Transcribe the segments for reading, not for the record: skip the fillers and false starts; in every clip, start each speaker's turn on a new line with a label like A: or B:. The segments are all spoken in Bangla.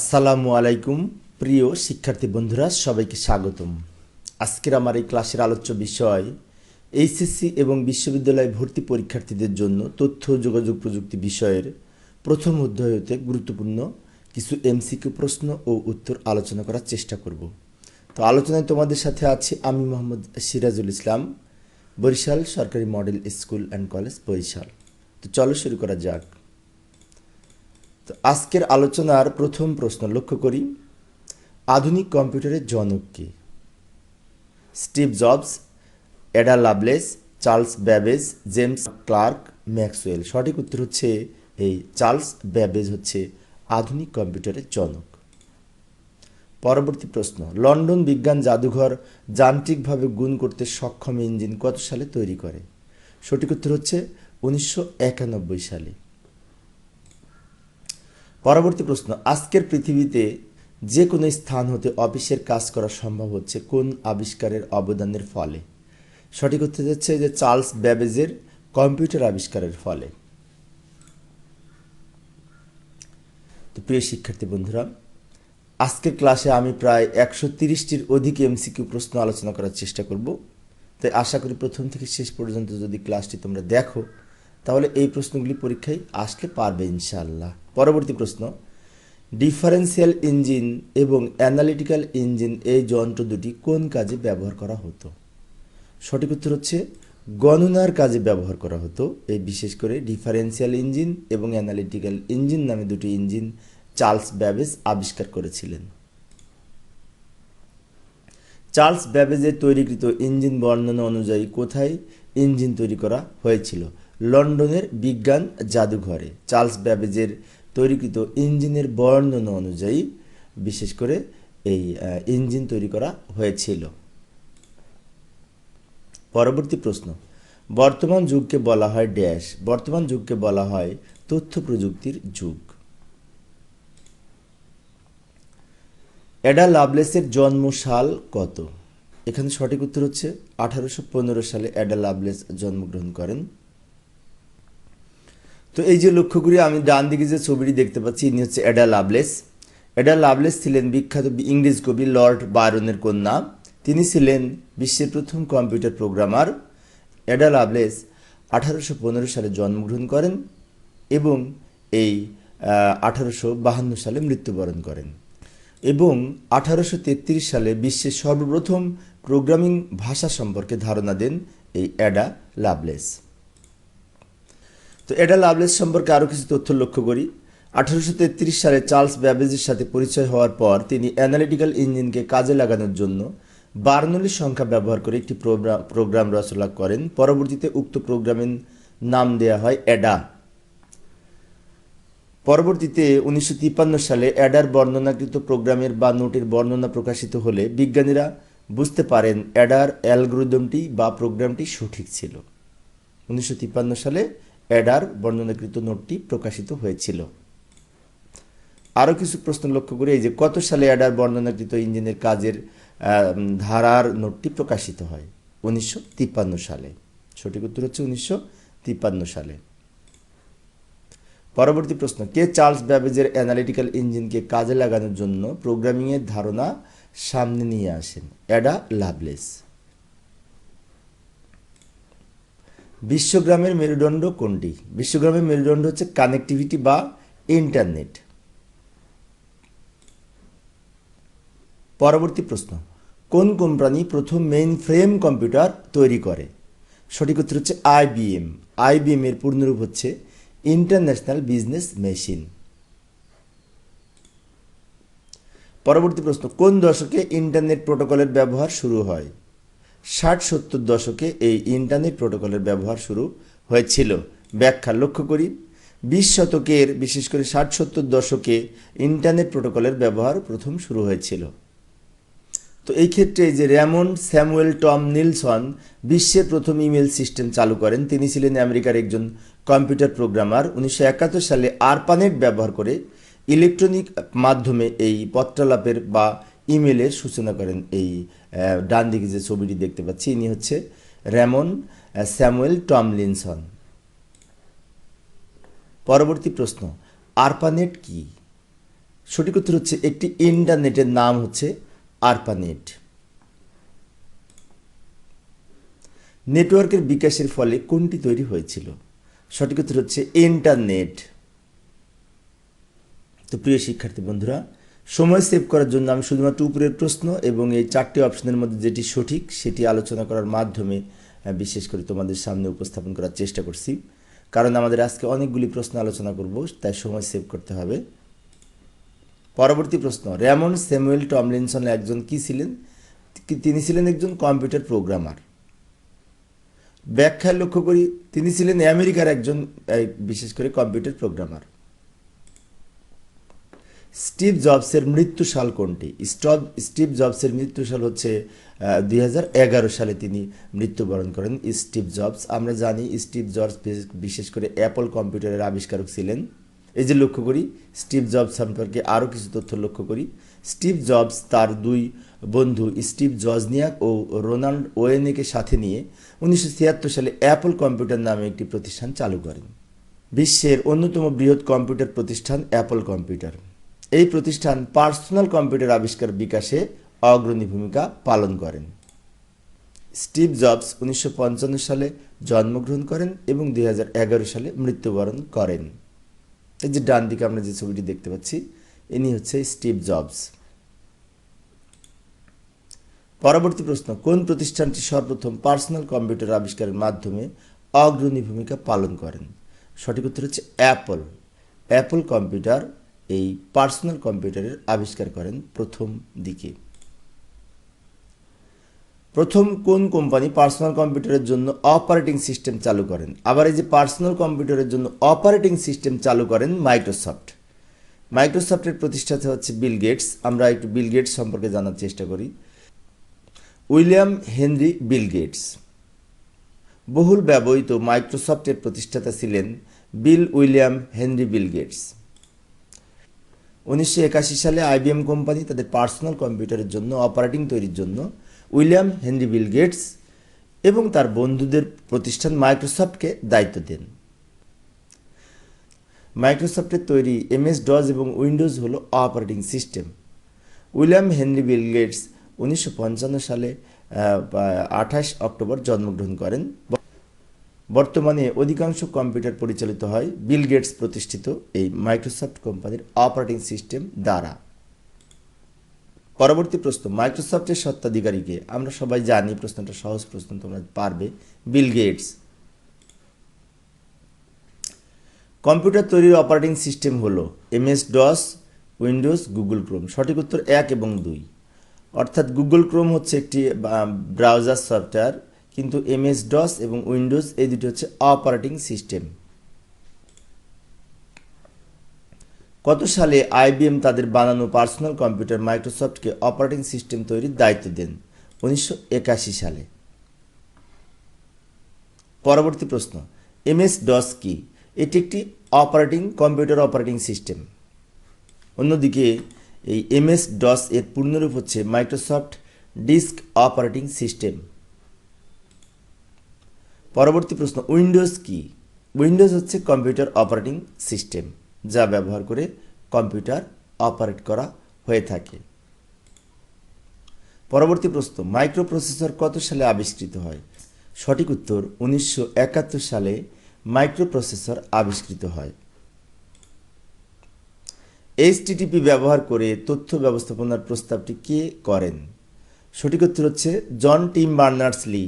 A: আসসালামু আলাইকুম প্রিয় শিক্ষার্থী বন্ধুরা, সবাইকে স্বাগতম। আজকের আমার এই ক্লাসের আলোচ্য বিষয় এইচএসসি এবং বিশ্ববিদ্যালয় ভর্তি পরীক্ষার্থীদের জন্য তথ্য ও যোগাযোগ প্রযুক্তি বিষয়ের প্রথম অধ্যায় হতে গুরুত্বপূর্ণ কিছু এমসিকিউ প্রশ্ন ও উত্তর আলোচনা করার চেষ্টা করব। তো আলোচনায় তোমাদের সাথে আছি আমি মোহাম্মদ সিরাজুল ইসলাম, বরিশাল সরকারি model school and college Barishal. তো চলো শুরু করা যাক। তো আজকের আলোচনার প্রথম প্রশ্ন লক্ষ্য করি, আধুনিক কম্পিউটারের জনক কে? Steve Jobs, Ada Lovelace, Charles Babbage, James Clerk, Maxwell. সঠিক উত্তর হচ্ছে এই চার্লস ব্যাবেজ হচ্ছে আধুনিক কম্পিউটারের জনক। পরবর্তী প্রশ্ন, লন্ডন বিজ্ঞান জাদুঘর যান্ত্রিকভাবে গুণ করতে সক্ষম ইঞ্জিন কত সালে তৈরি করে? সঠিক উত্তর হচ্ছে 1991 সালে। পরবর্তী প্রশ্ন, আজকের পৃথিবীতে যে কোনো স্থান হতে অফিসের কাজ করা সম্ভব হচ্ছে কোন আবিষ্কারের অবদানের ফলে? সঠিক উত্তর হচ্ছে যে চার্লস ব্যাবেজের কম্পিউটার আবিষ্কারের ফলে। তো প্রিয় শিক্ষার্থী বন্ধুরা, আজকের ক্লাসে আমি প্রায় 130টির অধিক এমসিকিউ প্রশ্ন আলোচনা করার চেষ্টা করব। তাই আশা করি প্রথম থেকে শেষ পর্যন্ত যদি ক্লাসটি তোমরা দেখো তাহলে এই প্রশ্নগুলি পরীক্ষায় আসলে পারবে ইনশাআল্লাহ। পরবর্তী প্রশ্ন, ডিফারেন্সিয়াল ইঞ্জিন এবং অ্যানালিটিক্যাল ইঞ্জিন এই যন্ত্র দুটি কোন কাজে ব্যবহার করা হতো? সঠিক উত্তর হচ্ছে গণনার কাজে ব্যবহার করা হতো। এই বিশেষ করে ডিফারেন্সিয়াল ইঞ্জিন এবং অ্যানালিটিক্যাল ইঞ্জিন নামে দুটি ইঞ্জিন চার্লস ব্যাবেজ আবিষ্কার করেছিলেন। চার্লস ব্যাবেজের তৈরিকৃত ইঞ্জিন বর্ণনা অনুযায়ী কোথায় ইঞ্জিন তৈরি করা হয়েছিল? লন্ডনের বিজ্ঞান জাদুঘরে চার্লস ব্যাবেজের তৈরিকৃত ইঞ্জিনের বর্ণনা অনুযায়ী বিশেষ করে এই ইঞ্জিন তৈরি করা হয়েছিল। পরবর্তী প্রশ্ন, বর্তমান যুগকে বলা হয় ড্যাশ? বর্তমান যুগকে বলা হয় তথ্য প্রযুক্তির যুগ। অ্যাডা লাভলেসের জন্মসাল কত? এখানে সঠিক উত্তর হচ্ছে 1815 সালে অ্যাডা লাভলেস জন্মগ্রহণ করেন। তো এই যে লক্ষ্য করি আমি ডান দিকে যে ছবিটি দেখতে পাচ্ছি, ইনি হচ্ছে অ্যাডা লাভলেস। অ্যাডা লাভলেস ছিলেন বিখ্যাত ইংরেজ কবি লর্ড বায়রনের কন্যা। তিনি ছিলেন বিশ্বের প্রথম কম্পিউটার প্রোগ্রামার। অ্যাডা লাভলেস 1815 সালে জন্মগ্রহণ করেন এবং এই 1852 সালে মৃত্যুবরণ করেন এবং 1833 সালে বিশ্বের সর্বপ্রথম প্রোগ্রামিং ভাষা সম্পর্কে ধারণা দেন এই অ্যাডা লাভলেস। তো অ্যাডা লাভলেস সম্পর্কে আরও কিছু তথ্য লক্ষ্য করি। 1833 সালে চার্লস ব্যাবেজের সাথে পরিচয় হওয়ার পর তিনি অ্যানালিটিক্যাল ইঞ্জিনকে কাজে লাগানোর জন্য বার্নৌলির সংখ্যা ব্যবহার করে একটি প্রোগ্রাম রচনা করেন। পরবর্তীতে উক্ত প্রোগ্রামের নাম দেওয়া হয় অ্যাডা। পরবর্তীতে 1953 সালে অ্যাডার বর্ণনাকৃত প্রোগ্রামের বা নোটের বর্ণনা প্রকাশিত হলে বিজ্ঞানীরা বুঝতে পারেন অ্যাডার অ্যালগরিদমটি বা প্রোগ্রামটি সঠিক ছিল। 1953 সালে অ্যাডার বর্ণনাকৃত নোটটি প্রকাশিত হয়েছিল। আরও কিছু প্রশ্ন লক্ষ্য করে, এই যে কত সালে অ্যাডার বর্ণনাকৃত ইঞ্জিনের কাজের ধারার নোটটি প্রকাশিত হয়? 1953 সালে। সঠিক উত্তর হচ্ছে 1953 সালে। পরবর্তী প্রশ্ন, কে চার্লস ব্যাবেজের অ্যানালিটিক্যাল ইঞ্জিনকে কাজে লাগানোর জন্য প্রোগ্রামিংয়ের ধারণা সামনে নিয়ে আসেন? Ada Lovelace. বিশ্বগ্রামের মেরুদণ্ড কোনটি? বিশ্বগ্রামের মেরুদণ্ড হচ্ছে কানেক্টিভিটি বা ইন্টারনেট। পরবর্তী প্রশ্ন, কোন কোম্পানি প্রথম মেইন ফ্রেম কম্পিউটার তৈরি করে? সঠিক উত্তর হচ্ছে আইবিএম। আইবিএম এর পূর্ণরূপ হচ্ছে ইন্টারন্যাশনাল বিজনেস মেশিন। পরবর্তী প্রশ্ন, কোন দশকে ইন্টারনেট প্রোটোকলের ব্যবহার শুরু হয়? 60-70 দশকে এই ইন্টারনেট প্রোটোকলের ব্যবহার শুরু হয়েছিল। ব্যাখ্যা লক্ষ্য করি, 20 শতকের বিশেষ করে 60-70 দশকে ইন্টারনেট প্রোটোকলের ব্যবহার প্রথম শুরু হয়েছিল। তো এই ক্ষেত্রে যে রেমন্ড স্যামুয়েল টম নিলসন বিশ্বের প্রথম ইমেল সিস্টেম চালু করেন। তিনি ছিলেন আমেরিকার একজন কম্পিউটার প্রোগ্রামার। 1971 সালে আরপানেট ব্যবহার করে ইলেকট্রনিক মাধ্যমে এই পত্রালাপের বা ইমেলের সূচনা করেন। এই ডান দিকে যে ছবিটি দেখতে পাচ্ছি, ইনি হচ্ছে রেমন্ড স্যামুয়েল টম নিলসন। পরবর্তী প্রশ্ন, আরপানেট কি? সঠিক উত্তর হচ্ছে একটি ইন্টারনেটের নাম হচ্ছে আরপানেট। নেটওয়ার্কের বিকাশের ফলে কোনটি তৈরি হয়েছিল? সঠিক উত্তর হচ্ছে ইন্টারনেট। তো প্রিয় শিক্ষার্থী বন্ধুরা, সময় সেভ করার জন্য আমি শুধুমাত্র উপরের প্রশ্ন এবং এই 4টি অপশনের মধ্যে যেটি সঠিক সেটি আলোচনা করার মাধ্যমে বিশেষ করে তোমাদের সামনে উপস্থাপন করার চেষ্টা করছি, কারণ আমাদের আজকে অনেকগুলি প্রশ্ন আলোচনা করব, তাই সময় সেভ করতে হবে। পরবর্তী প্রশ্ন, রেমন্ড স্যামুয়েল টমলিনসন একজন কি ছিলেন? তিনি ছিলেন একজন কম্পিউটার প্রোগ্রামার। ব্যাখ্যায় লক্ষ্য করি, তিনি ছিলেন আমেরিকার একজন বিশেষ করে কম্পিউটার প্রোগ্রামার। স্টিভ জবসের মৃত্যু সাল কোনটি? স্টিভ জবসের মৃত্যু সাল হচ্ছে 2011 সালে তিনি মৃত্যুবরণ করেন। স্টিভ জবস, আমরা জানি স্টিভ জবস বিশেষ করে অ্যাপল কম্পিউটারের আবিষ্কারক ছিলেন। এই যে লক্ষ্য করি স্টিভ জবস সম্পর্কে আরও কিছু তথ্য লক্ষ্য করি। স্টিভ জবস তার দুই বন্ধু স্টিভ জজনিয়াক ও রোনাল্ড ওয়েনেকে সাথে নিয়ে 1976 সালে অ্যাপল কম্পিউটার নামে একটি প্রতিষ্ঠান চালু করেন। বিশ্বের অন্যতম বৃহৎ কম্পিউটার প্রতিষ্ঠান অ্যাপল কম্পিউটার। এই প্রতিষ্ঠান পার্সোনাল কম্পিউটার আবিষ্কার বিকাশে অগ্রণী ভূমিকা পালন করেন। স্টিভ জবস 1955 সালে জন্মগ্রহণ করেন এবং 2011 সালে মৃত্যুবরণ করেন। এই যে ডান দিকে আমরা যে ছবিটি দেখতে পাচ্ছি, ইনি হচ্ছে স্টিভ জবস। পরবর্তী প্রশ্ন, কোন প্রতিষ্ঠানটি সর্বপ্রথম পার্সোনাল কম্পিউটার আবিষ্কারের মাধ্যমে অগ্রণী ভূমিকা পালন করেন? সঠিক উত্তর হচ্ছে অ্যাপল। অ্যাপল কম্পিউটার এই পার্সোনাল কম্পিউটারের আবিষ্কার করেন প্রথম দিকে। প্রথম কোন কোম্পানি পার্সোনাল কম্পিউটারের জন্য অপারেটিং সিস্টেম চালু করেন? আবার এই যে পার্সোনাল কম্পিউটারের জন্য অপারেটিং সিস্টেম চালু করেন মাইক্রোসফট। মাইক্রোসফটের প্রতিষ্ঠাতা হচ্ছে বিল গেটস। আমরা একটু বিল গেটস সম্পর্কে জানার চেষ্টা করি। William Henry Bill Gates. বহুল ব্যবহৃত মাইক্রোসফটের প্রতিষ্ঠাতা ছিলেন উইলিয়াম হেনরি বিল গেটস। 1981 সালে আইবিএম কোম্পানি তাদের পার্সোনাল কম্পিউটারের জন্য অপারেটিং তৈরির জন্য উইলিয়াম হেনরি বিল গেটস এবং তার বন্ধুদের প্রতিষ্ঠান মাইক্রোসফটকে দায়িত্ব দেন। মাইক্রোসফটের তৈরি এমএস ডস এবং উইন্ডোজ হলো operating system. William Henry Bill Gates 1955 সালে 28 অক্টোবর জন্মগ্রহণ করেন। বর্তমানে অধিকাংশ কম্পিউটার পরিচালিত হয় বিল গেটস প্রতিষ্ঠিত এই মাইক্রোসফট কোম্পানির অপারেটিং সিস্টেম দ্বারা। পরবর্তী প্রশ্ন, মাইক্রোসফটের স্বত্বাধিকারীকে? আমরা সবাই জানি, প্রশ্নটা সহজ প্রশ্ন, তোমরা পারবে। Bill Gates. কম্পিউটার তৈরির অপারেটিং সিস্টেম হলো MS DOS, Windows, Google Chrome. সঠিক উত্তর 1 এবং 2। অর্থাৎ গুগল ক্রোম হচ্ছে একটি ব্রাউজার সফটওয়্যার, কিন্তু এমএস ডস এবং উইন্ডোজ এই দুটি হচ্ছে অপারেটিং সিস্টেম। কত সালে আইবিএম তাদের বানানো পার্সোনাল কম্পিউটার মাইক্রোসফটকে অপারেটিং সিস্টেম তৈরির দায়িত্ব দেন? 1981 সালে। পরবর্তী প্রশ্ন, এমএস ডস কি? এটি একটি কম্পিউটার অপারেটিং সিস্টেম। অন্যদিকে এই এমএস ডস এর পূর্ণরূপ হচ্ছে মাইক্রোসফট ডিস্ক অপারেটিং সিস্টেম। পরবর্তী প্রশ্ন, উইন্ডোজ কি? উইন্ডোজ হচ্ছে কম্পিউটার অপারেটিং সিস্টেম যা ব্যবহার করে কম্পিউটার অপারেট করা হয়ে থাকে। পরবর্তী প্রশ্ন, মাইক্রোপ্রসেসর কত সালে আবিষ্কৃত হয়? সঠিক উত্তর 1971 সালে মাইক্রোপ্রসেসর আবিষ্কৃত হয়। এইচটিটিপি ব্যবহার করে তথ্য ব্যবস্থাপনার প্রস্তাবটি কে করেন? সঠিক উত্তর হচ্ছে জন টিম বার্নার্স-লি।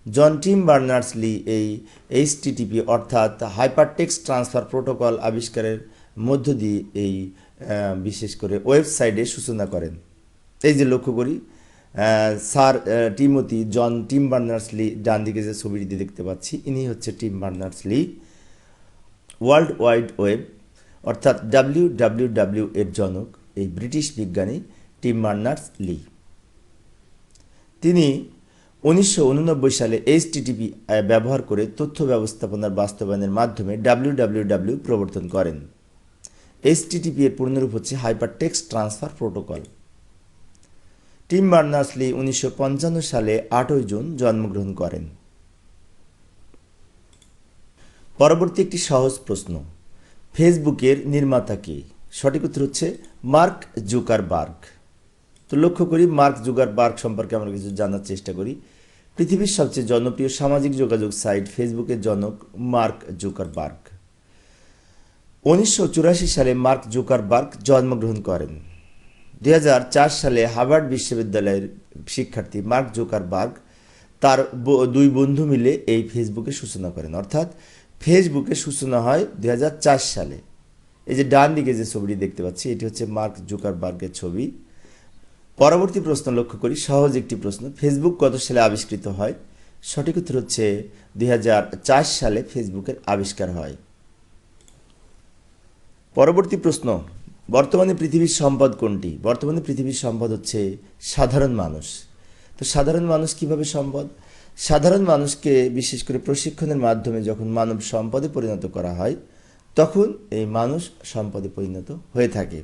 A: জন টিম বার্নার্স-লি এই এইচটিটিপি অর্থাৎ হাইপারটেক্সট ট্রান্সফার প্রোটোকল আবিষ্কারের মধ্য দিয়ে এই বিশেষ করে ওয়েবসাইটে সূচনা করেন। এই যে লক্ষ্য করি স্যার জন টিম বার্নার্স-লি, ডান দিকে যে ছবিটি দেখতে পাচ্ছি, ইনি হচ্ছে team Berners-Lee. World wide web অর্থাৎ WWW এর জনক এই ব্রিটিশ বিজ্ঞানী টিম বার্নার্স-লি। তিনি 1989 সালে এইচটিটিপি ব্যবহার করে তথ্য ব্যবস্থাপনার বাস্তবায়নের মাধ্যমে WWW প্রবর্তন করেন। এইচটিটিপি এর পূর্ণরূপ হচ্ছে hypertext transfer protocol. Team Berners-Lee 1955 সালে 8 জুন জন্মগ্রহণ করেন। পরবর্তী একটি সহজ প্রশ্ন, ফেসবুকের নির্মাতা কে? সঠিক উত্তর হচ্ছে মার্ক জুকারবার্গ। তো লক্ষ্য করি মার্ক জুকারবার্গ সম্পর্কে আমরা কিছু জানার চেষ্টা করি। পৃথিবীর সবচেয়ে জনপ্রিয় সামাজিক যোগাযোগ সাইট ফেসবুকের জনক মার্ক জুকারবার্গ। 1984 সালে মার্ক জুকারবার্গ জন্মগ্রহণ করেন। 2004 সালে হার্ভার্ড বিশ্ববিদ্যালয়ের শিক্ষার্থী মার্ক জুকারবার্গ তার দুই বন্ধু মিলে এই ফেসবুকের সূচনা করেন। অর্থাৎ ফেসবুকের সূচনা হয় 2004 সালে। এই যে ডান দিকে যে ছবিটি দেখতে পাচ্ছি এটি হচ্ছে মার্ক জুকারবার্গের ছবি। পরবর্তী প্রশ্ন লক্ষ্য করি, সহজ একটি প্রশ্ন। ফেসবুক কত সালে আবিষ্কৃত হয়? সঠিক উত্তর হচ্ছে 2004 সালে ফেসবুকের আবিষ্কার হয়। পরবর্তী প্রশ্ন, বর্তমানে পৃথিবীর সম্পদ কোনটি? বর্তমানে পৃথিবীর সম্পদ হচ্ছে সাধারণ মানুষ। তো সাধারণ মানুষ কিভাবে সম্পদ? সাধারণ মানুষকে বিশেষ করে প্রশিক্ষণের মাধ্যমে যখন মানব সম্পদে পরিণত করা হয় তখন এই মানুষ সম্পদে পরিণত হয়ে থাকে।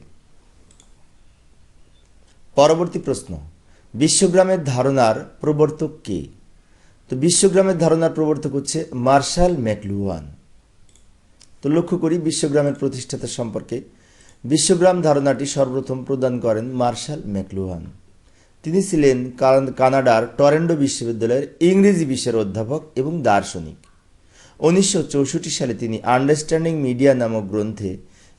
A: পরবর্তী প্রশ্ন, বিশ্বগ্রামের ধারণার প্রবর্তক কে? তো বিশ্বগ্রামের ধারণার প্রবর্তক হচ্ছে মার্শাল ম্যাকলুহান। তো লক্ষ্য করি বিশ্বগ্রামের প্রতিষ্ঠাতা সম্পর্কে। বিশ্বগ্রাম ধারণাটি সর্বপ্রথম প্রদান করেন মার্শাল ম্যাকলুহান। তিনি ছিলেন কানাডার টরন্টো বিশ্ববিদ্যালয়ের ইংরেজি বিষয়ের অধ্যাপক এবং দার্শনিক। 1964 সালে তিনি আন্ডারস্ট্যান্ডিং মিডিয়া নামক গ্রন্থে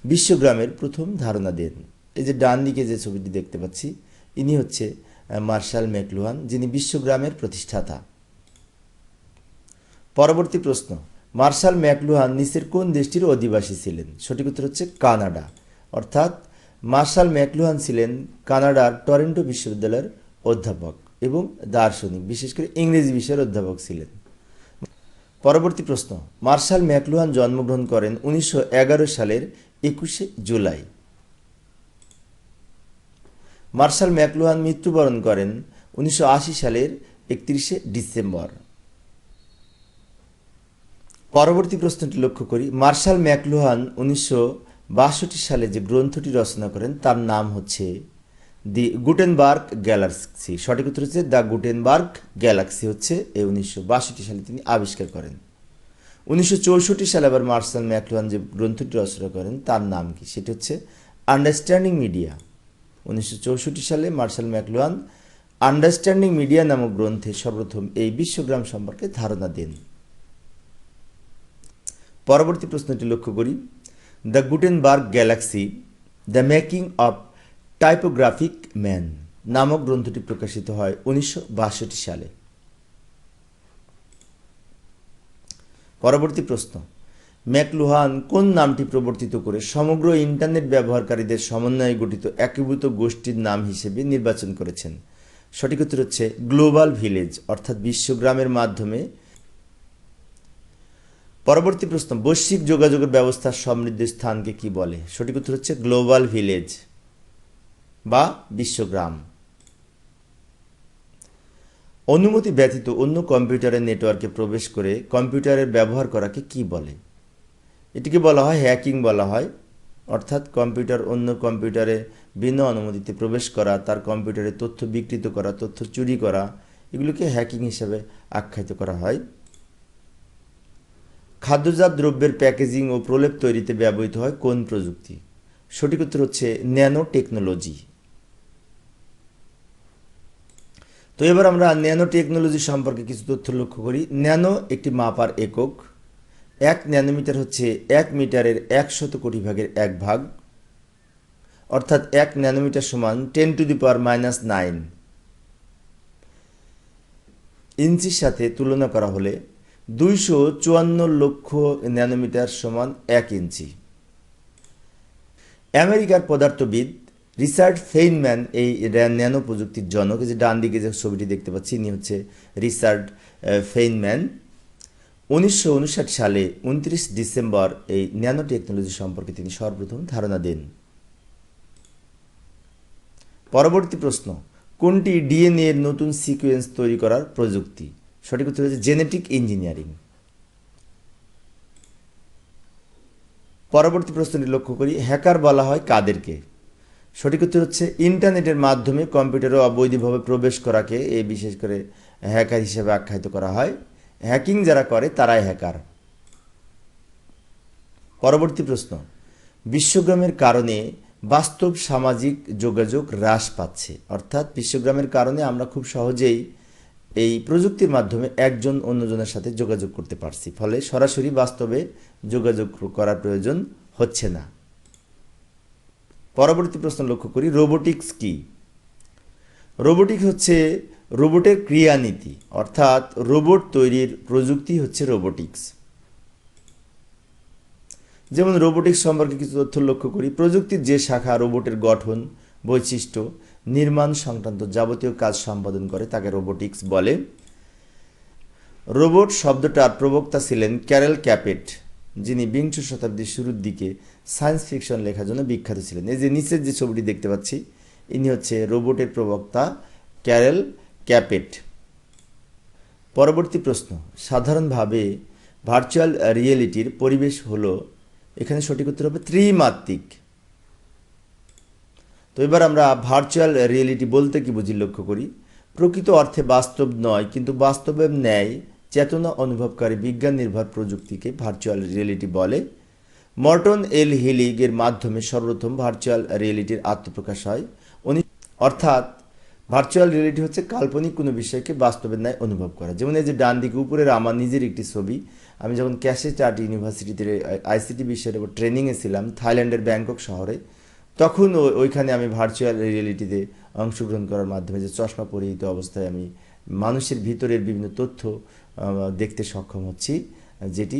A: বিশ্বগ্রামের প্রথম ধারণা দেন। এই যে ডান দিকে যে ছবিটি দেখতে পাচ্ছি ইনি হচ্ছে মার্শাল ম্যাকলুহান, যিনি বিশ্বগ্রামের প্রতিষ্ঠাতা। পরবর্তী প্রশ্ন, মার্শাল ম্যাকলুহান নিচের কোন দেশটির অধিবাসী ছিলেন? সঠিক উত্তর হচ্ছে কানাডা। অর্থাৎ মার্শাল ম্যাকলুহান ছিলেন কানাডার টরন্টো বিশ্ববিদ্যালয়ের অধ্যাপক এবং দার্শনিক, বিশেষ করে ইংরেজি বিষয়ের অধ্যাপক ছিলেন। পরবর্তী প্রশ্ন, মার্শাল ম্যাকলুহান জন্মগ্রহণ করেন 1911 সালের 21শে জুলাই। মার্শাল ম্যাকলুহান মৃত্যুবরণ করেন 1980 সালের 31শে ডিসেম্বর। পরবর্তী প্রশ্নটি লক্ষ্য করি, মার্শাল ম্যাকলুহান 1962 সালে যে গ্রন্থটি রচনা করেন তার নাম হচ্ছে দি গুটেনবার্গ গ্যালাক্সি। সঠিক উত্তর হচ্ছে দ্য গুটেনবার্গ গ্যালাক্সি হচ্ছে এই 1962 সালে তিনি আবিষ্কার করেন। 1964 সালে আবার মার্শাল ম্যাকলুহান যে গ্রন্থটি রচনা করেন তার নাম কি? সেটি হচ্ছে আন্ডারস্ট্যান্ডিং মিডিয়া। 1964 সালে মার্শাল ম্যাকলুহান আন্ডারস্ট্যান্ডিং মিডিয়া নামক গ্রন্থে সর্বপ্রথম এই বিশ্বগ্রাম সম্পর্কে ধারণা দেন। পরবর্তী প্রশ্নটি লক্ষ্য করি, the Gutenberg Galaxy the making of typographic man নামক গ্রন্থটি প্রকাশিত হয় 1962 সালে। পরবর্তী প্রশ্ন, ম্যাকলুহান কোন নামটি প্রবর্তিত করে সমগ্র ইন্টারনেট ব্যবহারকারীদের সমন্বয়ে গঠিত একীভূত গোষ্ঠীর নাম হিসেবে নির্বাচন করেছেন? সঠিক উত্তর হচ্ছে গ্লোবাল ভিলেজ, অর্থাৎ বিশ্বগ্রামের মাধ্যমে। পরবর্তী প্রশ্ন, বৈশ্বিক যোগাযোগের ব্যবস্থার সমৃদ্ধ স্থানকে কি বলে? সঠিক উত্তর হচ্ছে গ্লোবাল ভিলেজ বা বিশ্বগ্রাম। অনুমতি ব্যতীত অন্য কম্পিউটারের নেটওয়ার্কে প্রবেশ করে কম্পিউটারের ব্যবহার করাকে কি বলে? এটিকে বলা হয় হ্যাকিং বলা হয়। অর্থাৎ কম্পিউটার অন্য কম্পিউটারে বিনা অনুমতিতে প্রবেশ করা, তার কম্পিউটারে তথ্য বিকৃত করা, তথ্য চুরি করা, এগুলোকে হ্যাকিং হিসাবে আখ্যায়িত করা হয়। খাদ্যজাত দ্রব্যের প্যাকেজিং ও প্রলেপ তৈরিতে ব্যবহৃত হয় কোন প্রযুক্তি? সঠিক উত্তর হচ্ছে ন্যানো টেকনোলজি। তো এবার আমরা ন্যানো টেকনোলজি সম্পর্কে কিছু তথ্য লক্ষ্য করি। ন্যানো একটি মাপার একক। 1 ন্যানোমিটার হচ্ছে 1 মিটারের 100 কোটি ভাগের 1 ভাগ, অর্থাৎ 1 ন্যানোমিটার সমান 10⁻⁹ ইঞ্চির সাথে তুলনা করা হলে 254 লক্ষ ন্যানোমিটার সমান 1 ইঞ্চি। আমেরিকার পদার্থবিদ রিচার্ড ফেইনম্যান এই ন্যানো প্রযুক্তির জনক। যে ডান দিকে যে ছবিটি দেখতে পাচ্ছি ইনি হচ্ছে রিচার্ড ফেইনম্যান। 1959 সালে 29 ডিসেম্বর এই ন্যানো টেকনোলজি সম্পর্কে তিনি সর্বপ্রথম ধারণা দেন। পরবর্তী প্রশ্ন, কোনটি ডিএনএ এর নতুন সিকোয়েন্স তৈরি করার প্রযুক্তি? সঠিক উত্তর হচ্ছে জেনেটিক ইঞ্জিনিয়ারিং। পরবর্তী প্রশ্নটি লক্ষ্য করি, হ্যাকার বলা হয় কাদেরকে? সঠিক উত্তর হচ্ছে ইন্টারনেটের মাধ্যমে কম্পিউটারে অবৈধভাবে প্রবেশ করাকে এই বিশেষ করে হ্যাকার হিসেবে আখ্যায়িত করা হয়। হ্যাকিং যারা করে তারাই হ্যাকার। পরবর্তী প্রশ্ন, বিশ্বগ্রামের কারণে বাস্তব সামাজিক যোগাযোগ হ্রাস পাচ্ছে। অর্থাৎ বিশ্বগ্রামের কারণে আমরা খুব সহজেই এই প্রযুক্তির মাধ্যমে একজন অন্যজনের সাথে যোগাযোগ করতে পারছি, ফলে সরাসরি বাস্তবে যোগাযোগ করার প্রয়োজন হচ্ছে না। পরবর্তী প্রশ্ন লক্ষ্য করি, রোবোটিক্স কি? রোবোটিক্স হচ্ছে রোবটের ক্রিয়ানীতি, অর্থাৎ রোবট তৈরির প্রযুক্তি হচ্ছে রোবোটিক্স। যেমন রোবোটিক্স সম্পর্কে কিছু তথ্য লক্ষ্য করি। প্রযুক্তির যে শাখা রোবটের গঠন, বৈশিষ্ট্য, নির্মাণ সংক্রান্ত যাবতীয় কাজ সম্পাদন করে তাকে রোবোটিক্স বলে। রোবট শব্দটার প্রবক্তা ছিলেন ক্যারেল ক্যাপেট, যিনি বিংশ শতাব্দীর শুরুর দিকে সায়েন্স ফিকশন লেখার জন্য বিখ্যাত ছিলেন। এই যে নিচের যে ছবিটি দেখতে পাচ্ছি, ইনি হচ্ছে রোবটের প্রবক্তা ক্যারেল ক্যাপেট। পরবর্তী প্রশ্ন, সাধারণভাবে ভার্চুয়াল রিয়েলিটির পরিবেশ হলো, এখানে সঠিক উত্তর হবে ত্রিমাত্রিক। তো এবার আমরা ভার্চুয়াল রিয়েলিটি বলতে কি বুঝি লক্ষ্য করি। প্রকৃত অর্থে বাস্তব নয় কিন্তু বাস্তবের ন্যায় চেতনা অনুভবকারী বিজ্ঞান নির্ভর প্রযুক্তিকে ভার্চুয়াল রিয়েলিটি বলে। মর্টন এল হিলিগ এর মাধ্যমে সর্বপ্রথম ভার্চুয়াল রিয়েলিটির আত্মপ্রকাশ হয়। অর্থাৎ ভার্চুয়াল রিয়েলিটি হচ্ছে কাল্পনিক কোনো বিষয়কে বাস্তবের ন্যায় অনুভব করা। যেমন এই যে ডান দিকে উপরের আমার নিজের একটি ছবি, আমি যখন ক্যাশেট আর্ট ইউনিভার্সিটিতে আইসিটি বিষয়ের উপর ট্রেনিংয়ে ছিলাম থাইল্যান্ডের ব্যাংকক শহরে, তখন ওইখানে আমি ভার্চুয়াল রিয়েলিটিতে অংশগ্রহণ করার মাধ্যমে যে চশমা পরিহিত অবস্থায় আমি মানুষের ভিতরের বিভিন্ন তথ্য দেখতে সক্ষম হচ্ছি, যেটি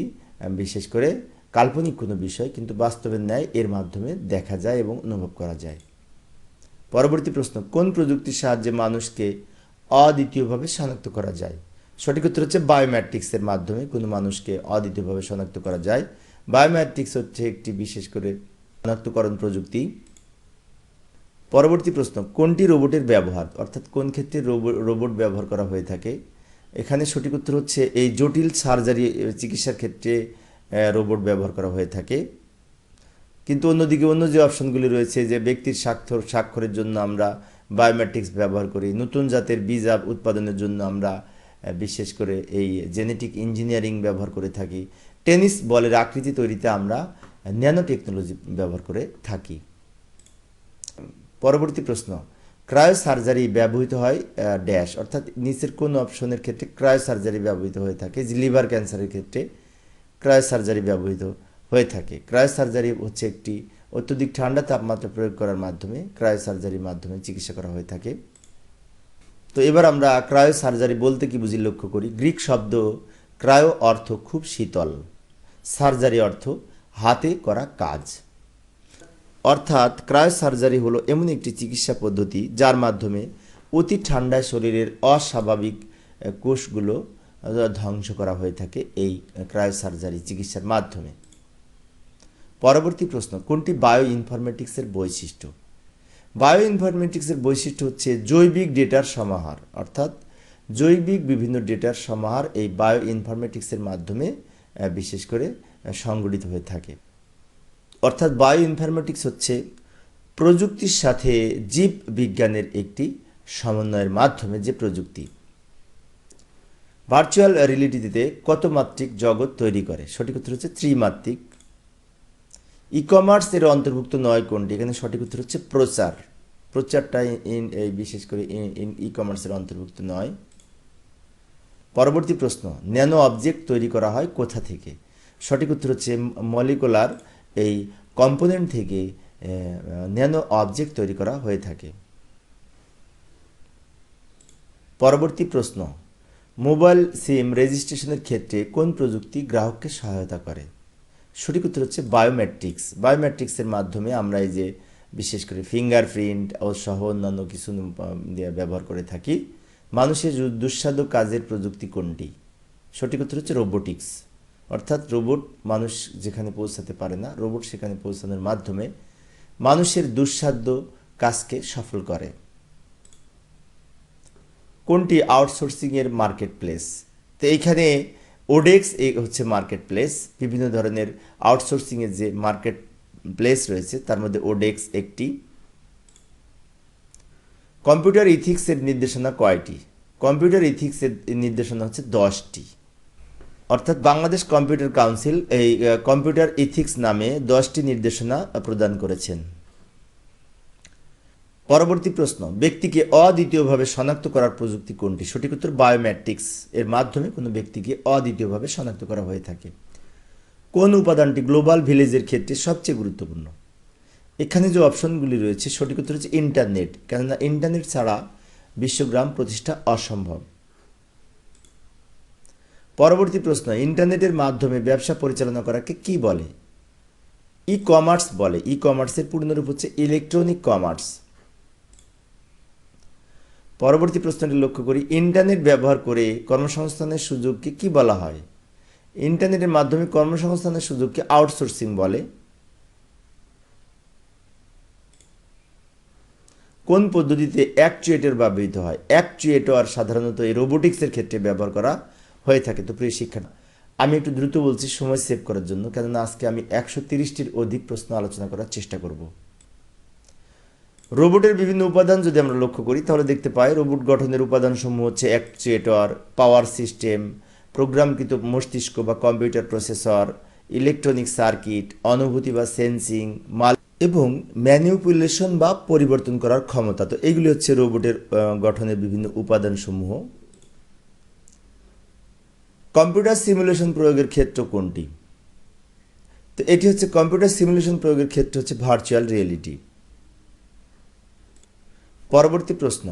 A: বিশেষ করে কাল্পনিক কোনো বিষয় কিন্তু বাস্তবের ন্যায় এর মাধ্যমে দেখা যায় এবং অনুভব করা যায়। পরবর্তী প্রশ্ন, কোন প্রযুক্তির সাহায্যে মানুষকে অদ্বিতীয়ভাবে শনাক্ত করা যায়? সঠিক উত্তর হচ্ছে বায়োমেট্রিক্সের মাধ্যমে কোনো মানুষকে অদ্বিতীয়ভাবে শনাক্ত করা যায়। বায়োমেট্রিক্স হচ্ছে একটি বিশেষ করে শনাক্তকরণ প্রযুক্তি। পরবর্তী প্রশ্ন, কোনটি রোবটের ব্যবহার, অর্থাৎ কোন ক্ষেত্রে রোবট ব্যবহার করা হয়ে থাকে? এখানে সঠিক উত্তর হচ্ছে এই জটিল সার্জারি চিকিৎসার ক্ষেত্রে রোবট ব্যবহার করা হয়ে থাকে। কিন্তু অন্যদিকে অন্য যে অপশনগুলি রয়েছে, যে ব্যক্তির স্বাক্ষরের জন্য আমরা বায়োমেট্রিক্স ব্যবহার করি, নতুন জাতের বীজ উৎপাদনের জন্য আমরা বিশেষ করে এই জেনেটিক ইঞ্জিনিয়ারিং ব্যবহার করে থাকি, টেনিস বলের আকৃতি তৈরিতে আমরা ন্যানো টেকনোলজি ব্যবহার করে থাকি। পরবর্তী প্রশ্ন, ক্রায়ো সার্জারি ব্যবহৃত হয় ড্যাশ, অর্থাৎ নিচের কোন অপশনের ক্ষেত্রে ক্রায়ো সার্জারি ব্যবহৃত হয়ে থাকে? যে লিভার ক্যান্সারের ক্ষেত্রে ক্রায়ো সার্জারি ব্যবহৃত হয়ে থাকে। ক্রায়ো সার্জারি হচ্ছে একটি অত্যধিক ঠান্ডা তাপমাত্রা প্রয়োগ করার মাধ্যমে ক্রায়ো সার্জারির মাধ্যমে চিকিৎসা করা হয়ে থাকে। তো এবার আমরা ক্রায়ো সার্জারি বলতে কি বুঝি লক্ষ্য করি। গ্রিক শব্দ ক্রায়ো অর্থ খুব শীতল, সার্জারি অর্থ হাতে করা কাজ। অর্থাৎ ক্রায়ো সার্জারি হলো এমন একটি চিকিৎসা পদ্ধতি যার মাধ্যমে অতি ঠান্ডায় শরীরের অস্বাভাবিক কোষগুলো ধ্বংস করা হয়ে থাকে এই ক্রায়ো সার্জারি চিকিৎসার মাধ্যমে। পরবর্তী প্রশ্ন, কোনটি বায়ো ইনফরমেটিক্সের বৈশিষ্ট্য? বায়ো ইনফরমেটিক্সের বৈশিষ্ট্য হচ্ছে জৈবিক ডেটার সমাহার, অর্থাৎ জৈবিক বিভিন্ন ডেটার সমাহার এই বায়ো ইনফরমেটিক্সের মাধ্যমে বিশেষ করে সংগঠিত হয়ে থাকে। অর্থাৎ বায়ো ইনফরমেটিক্স হচ্ছে প্রযুক্তির সাথে জীব বিজ্ঞানের একটি সমন্বয়ের মাধ্যমে যে প্রযুক্তি। ভার্চুয়াল রিয়েলিটিতে কত মাত্রিক জগৎ তৈরি করে? সঠিক উত্তর হচ্ছে ত্রিমাত্রিক। ই কমার্স এর অন্তর্ভুক্ত নয় কোনটি? এখানে সঠিক উত্তর হচ্ছে প্রচার। প্রচারটা বিশেষ করে ই কমার্সের অন্তর্ভুক্ত নয়। পরবর্তী প্রশ্ন, ন্যানো অবজেক্ট তৈরি করা হয় কোথা থেকে? সঠিক উত্তর হচ্ছে মলিকুলার এই কম্পোনেন্ট থেকে ন্যানো অবজেক্ট তৈরি করা হয়ে থাকে। পরবর্তী প্রশ্ন, মোবাইল সিম রেজিস্ট্রেশনের ক্ষেত্রে কোন প্রযুক্তি গ্রাহককে সহায়তা করে? সঠিক উত্তর হচ্ছে বায়োমেট্রিক্স। বায়োমেট্রিক্সের মাধ্যমে আমরা এই যে বিশেষ করে ফিঙ্গারপ্রিন্ট ও সহ অন্যান্য কিছু ব্যবহার করে থাকি। মানুষের দুঃসাধ্য কাজের প্রযুক্তি কোনটি? সঠিক উত্তর হচ্ছে রোবোটিক্স। অর্থাৎ রোবট মানুষ যেখানে পৌঁছাতে পারে না, রোবট সেখানে পৌঁছানোর মাধ্যমে মানুষের দুঃসাধ্য কাজকে সফল করে। কোনটি আউটসোর্সিংয়ের মার্কেট প্লেস? তো এইখানে ওডেক্স হচ্ছে মার্কেট প্লেস। বিভিন্ন ধরনের আউটসোর্সিংয়ের যে মার্কেট প্লেস রয়েছে তার মধ্যে ওডেক্স একটি। কম্পিউটার ইথিক্সের নির্দেশনা কয়টি? কম্পিউটার ইথিক্সের নির্দেশনা হচ্ছে 10টি। অর্থাৎ বাংলাদেশ কম্পিউটার কাউন্সিল এই কম্পিউটার ইথিক্স নামে 10টি নির্দেশনা প্রদান করেছেন। পরবর্তী প্রশ্ন, ব্যক্তিকে অদ্বিতীয়ভাবে শনাক্ত করার প্রযুক্তি কোনটি? সঠিক উত্তর বায়োমেট্রিক্স এর মাধ্যমে কোনো ব্যক্তিকে অদ্বিতীয়ভাবে শনাক্ত করা হয়ে থাকে। কোন উপাদানটি গ্লোবাল ভিলেজের ক্ষেত্রে সবচেয়ে গুরুত্বপূর্ণ? এখানে যে অপশনগুলি রয়েছে সঠিক উত্তর হচ্ছে ইন্টারনেট, কেননা ইন্টারনেট ছাড়া বিশ্বগ্রাম প্রতিষ্ঠা অসম্ভব। পরবর্তী প্রশ্ন, ইন্টারনেটের মাধ্যমে ব্যবসা পরিচালনা করাকে কি বলে? ই কমার্স বলে। ই কমার্সের পূর্ণরূপ হচ্ছে ইলেকট্রনিক কমার্স। পরবর্তী প্রশ্নটি লক্ষ্য করি, ইন্টারনেট ব্যবহার করে কর্মসংস্থানের সুযোগকে কি বলা হয়? ইন্টারনেটের মাধ্যমে কর্মসংস্থানের সুযোগকে আউটসোর্সিং বলে। কোন পদ্ধতিতে অ্যাকচুয়েটর ব্যবহৃত হয়? অ্যাকচুয়েটর সাধারণত এই রোবোটিক্সের ক্ষেত্রে ব্যবহার করা হয়ে থাকে। তো প্রিয় শিক্ষার্থী, আমি একটু দ্রুত বলছি সময় সেভ করার জন্য, কেননা আজকে আমি 130টির অধিক প্রশ্ন আলোচনা করার চেষ্টা করব। রোবটের বিভিন্ন উপাদান যদি আমরা লক্ষ্য করি তাহলে দেখতে পাই রোবট গঠনের উপাদানসমূহ হচ্ছে অ্যাকচুয়েটর, পাওয়ার সিস্টেম, প্রোগ্রামকৃত মস্তিষ্ক বা কম্পিউটার প্রসেসর, ইলেকট্রনিক সার্কিট, অনুভূতি বা সেন্সিং, এবং ম্যানিপুলেশন বা পরিবর্তন করার ক্ষমতা। তো এগুলি হচ্ছে রোবটের গঠনের বিভিন্ন উপাদানসমূহ। কম্পিউটার সিমুলেশন প্রয়োগের ক্ষেত্র কোনটি? তো এটি হচ্ছে কম্পিউটার সিমুলেশন প্রয়োগের ক্ষেত্র হচ্ছে ভার্চুয়াল রিয়েলিটি। পরবর্তী প্রশ্ন,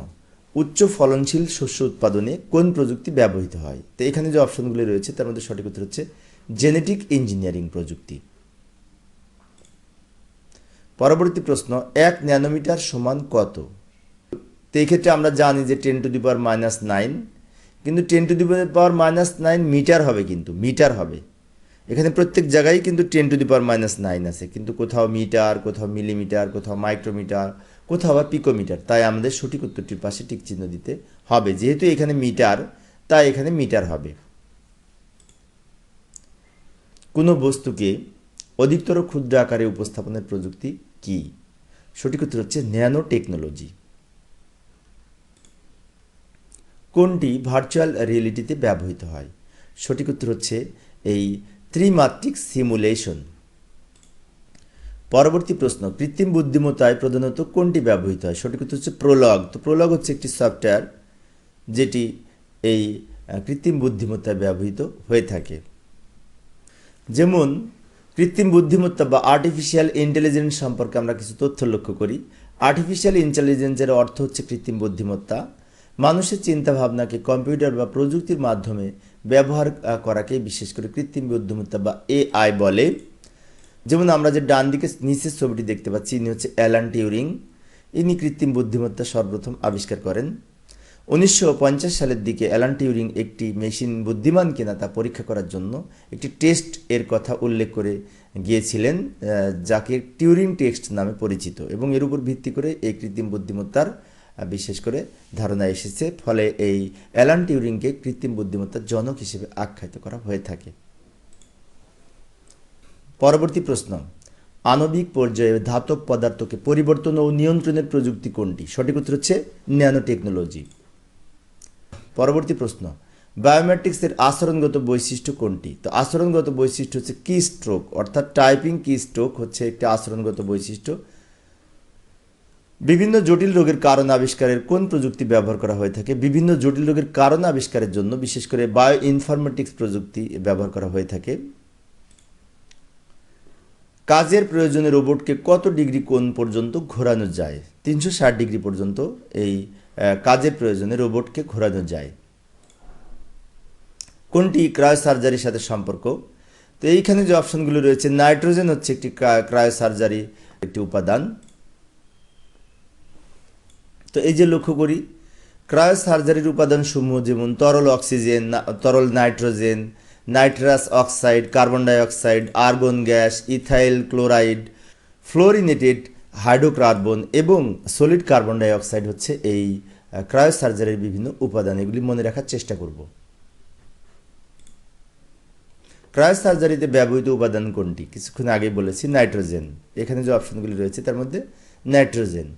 A: উচ্চ ফলনশীল শস্য উৎপাদনে কোন প্রযুক্তি ব্যবহৃত হয়? তো এখানে যে অপশনগুলি রয়েছে তার মধ্যে সঠিক উত্তর হচ্ছে জেনেটিক ইঞ্জিনিয়ারিং প্রযুক্তি। পরবর্তী প্রশ্ন, 1 ন্যানোমিটার সমান কত? তো এই ক্ষেত্রে আমরা জানি যে 10⁻⁹, কিন্তু 10⁻⁹ মিটার হবে, কিন্তু মিটার হবে। এখানে প্রত্যেক জায়গায় কিন্তু 10⁻⁹ আছে, কিন্তু কোথাও মিটার, কোথাও মিলিমিটার, কোথাও মাইক্রোমিটার, কোথাও বা পিকোমিটার। তাই আমাদের সঠিক উত্তরটির পাশে টিক চিহ্ন দিতে হবে। যেহেতু এখানে মিটার, তাই এখানে মিটার হবে। কোনো বস্তুকে অধিকতর ক্ষুদ্র আকারে উপস্থাপনের প্রযুক্তি কি? সঠিক উত্তর হচ্ছে ন্যানো টেকনোলজি। কোনটি ভার্চুয়াল রিয়েলিটিতে ব্যবহৃত হয়? সঠিক উত্তর হচ্ছে এই ত্রিমাত্রিক সিমুলেশন। পরবর্তী প্রশ্ন, কৃত্রিম বুদ্ধিমত্তায় প্রধানত কোনটি ব্যবহৃত হয়? সঠিক উত্তর হচ্ছে প্রোলগ। তো প্রোলগ হচ্ছে একটি সফটওয়্যার যেটি এই কৃত্রিম বুদ্ধিমত্তায় ব্যবহৃত হয়ে থাকে। যেমন কৃত্রিম বুদ্ধিমত্তা বা আর্টিফিশিয়াল ইন্টেলিজেন্স সম্পর্কে আমরা কিছু তথ্য লক্ষ্য করি। আর্টিফিশিয়াল ইন্টেলিজেন্সের অর্থ হচ্ছে কৃত্রিম বুদ্ধিমত্তা। মানুষের চিন্তাভাবনাকে কম্পিউটার বা প্রযুক্তির মাধ্যমে ব্যবহার করাকে বিশেষ করে কৃত্রিম বুদ্ধিমত্তা বা এআই বলে। যেমন আমরা যে ডান দিকে নিচের ছবিটি দেখতে পাচ্ছি, ইনি হচ্ছে অ্যালান টিউরিং। ইনি কৃত্রিম বুদ্ধিমত্তা সর্বপ্রথম আবিষ্কার করেন। 1950 সালের দিকে অ্যালান টিউরিং একটি মেশিন বুদ্ধিমান কিনা তা পরীক্ষা করার জন্য একটি টেস্ট এর কথা উল্লেখ করে গিয়েছিলেন, যাকে টিউরিং টেস্ট নামে পরিচিত, এবং এর উপর ভিত্তি করে এই কৃত্রিম বুদ্ধিমত্তার বিশেষ করে ধারণা এসেছে। ফলে এই অ্যালান টিউরিংকে কৃত্রিম বুদ্ধিমত্তার জনক হিসেবে আখ্যায়িত করা হয়ে থাকে। পরবর্তী প্রশ্ন, আণবিক পর্যায়ে ধাতব পদার্থকে পরিবর্তন ও নিয়ন্ত্রণের প্রযুক্তি কোনটি? সঠিক উত্তর হচ্ছে ন্যানো টেকনোলজি। পরবর্তী প্রশ্ন, বায়োমেট্রিক্সের আচরণগত বৈশিষ্ট্য কোনটি? তো আচরণগত বৈশিষ্ট্য হচ্ছে কি স্ট্রোক, অর্থাৎ টাইপিং কি স্ট্রোক হচ্ছে একটি আচরণগত বৈশিষ্ট্য। বিভিন্ন জটিল রোগের কারণ আবিষ্কারের কোন প্রযুক্তি ব্যবহার করা হয়ে থাকে? বিভিন্ন জটিল রোগের কারণ আবিষ্কারের জন্য বিশেষ করে বায়ো ইনফরমেটিক্স প্রযুক্তি ব্যবহার করা হয়ে থাকে। কাজের প্রয়োজনে রোবটকে কত ডিগ্রি কোণ পর্যন্ত ঘোরানো যায়? 360 ডিগ্রি পর্যন্ত এই কাজের প্রয়োজনে রোবটকে ঘোরানো যায়। কোনটি ক্রায়োসার্জারির সাথে সম্পর্ক? তো এইখানে যে অপশনগুলো রয়েছে, নাইট্রোজেন হচ্ছে একটি ক্রায়োসার্জারি একটি উপাদান। তো এই যে লক্ষ্য করি, ক্রায়োসার্জারির উপাদানসমূহ যেমন তরল অক্সিজেন, তরল nitrogen, nitrous oxide, carbon dioxide, argon gas, ethyl chloride, fluorinated hydrocarbon এবং সলিড কার্বন ডাইঅক্সাইড হচ্ছে এই ক্রায়োসার্জারির বিভিন্ন উপাদান। এগুলি মনে রাখার চেষ্টা করব। ক্রায়োসার্জারিতে ব্যবহৃত উপাদান কোনটি? কিছুক্ষণ আগে বলেছি নাইট্রোজেন। এখানে যে অপশনগুলি রয়েছে তার মধ্যে নাইট্রোজেন।